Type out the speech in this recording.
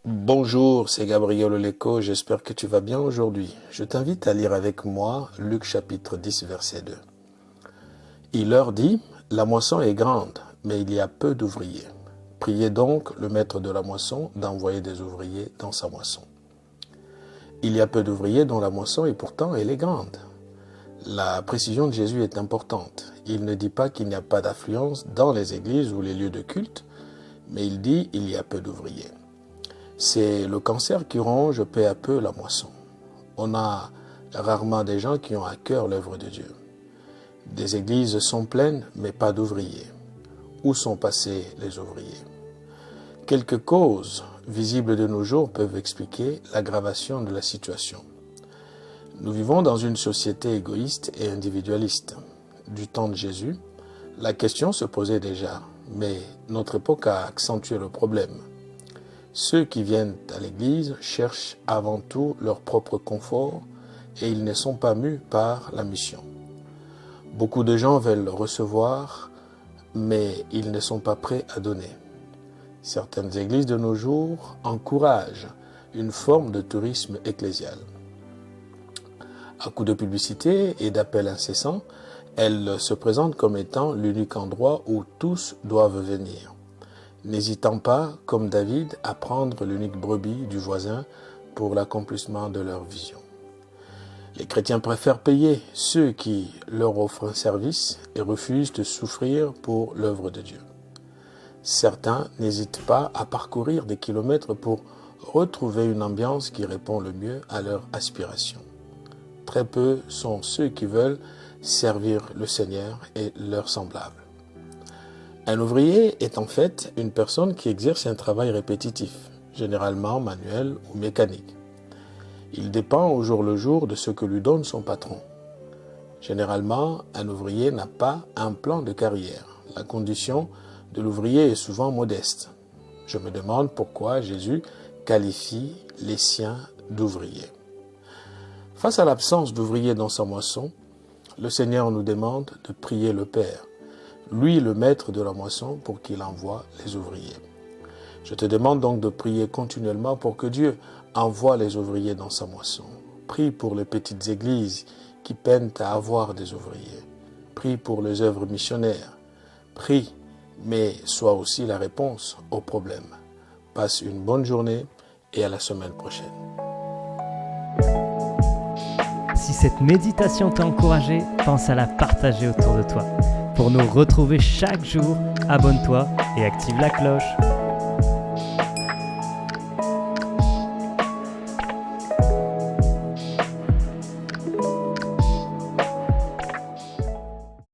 Bonjour, c'est Gabriel Oleko, j'espère que tu vas bien aujourd'hui. Je t'invite à lire avec moi Luc chapitre 10, verset 2. Il leur dit, la moisson est grande, mais il y a peu d'ouvriers. Priez donc le maître de la moisson d'envoyer des ouvriers dans sa moisson. Il y a peu d'ouvriers dans la moisson et pourtant elle est grande. La précision de Jésus est importante. Il ne dit pas qu'il n'y a pas d'affluence dans les églises ou les lieux de culte, mais il dit il y a peu d'ouvriers. C'est le cancer qui ronge peu à peu la moisson. On a rarement des gens qui ont à cœur l'œuvre de Dieu. Des églises sont pleines, mais pas d'ouvriers. Où sont passés les ouvriers? Quelques causes visibles de nos jours peuvent expliquer l'aggravation de la situation. Nous vivons dans une société égoïste et individualiste. Du temps de Jésus, la question se posait déjà, mais notre époque a accentué le problème. Ceux qui viennent à l'église cherchent avant tout leur propre confort et ils ne sont pas mus par la mission. Beaucoup de gens veulent recevoir, mais ils ne sont pas prêts à donner. Certaines églises de nos jours encouragent une forme de tourisme ecclésial. À coup de publicité et d'appels incessants, elles se présentent comme étant l'unique endroit où tous doivent venir, n'hésitant pas, comme David, à prendre l'unique brebis du voisin pour l'accomplissement de leur vision. Les chrétiens préfèrent payer ceux qui leur offrent un service et refusent de souffrir pour l'œuvre de Dieu. Certains n'hésitent pas à parcourir des kilomètres pour retrouver une ambiance qui répond le mieux à leurs aspirations. Très peu sont ceux qui veulent servir le Seigneur et leurs semblables. Un ouvrier est en fait une personne qui exerce un travail répétitif, généralement manuel ou mécanique. Il dépend au jour le jour de ce que lui donne son patron. Généralement, un ouvrier n'a pas un plan de carrière. La condition de l'ouvrier est souvent modeste. Je me demande pourquoi Jésus qualifie les siens d'ouvriers. Face à l'absence d'ouvriers dans sa moisson, le Seigneur nous demande de prier le Père, lui le maître de la moisson, pour qu'il envoie les ouvriers. Je te demande donc de prier continuellement pour que Dieu envoie les ouvriers dans sa moisson. Prie pour les petites églises qui peinent à avoir des ouvriers. Prie pour les œuvres missionnaires. Prie, mais sois aussi la réponse aux problèmes. Passe une bonne journée et à la semaine prochaine. Si cette méditation t'a encouragé, pense à la partager autour de toi. Pour nous retrouver chaque jour, abonne-toi et active la cloche.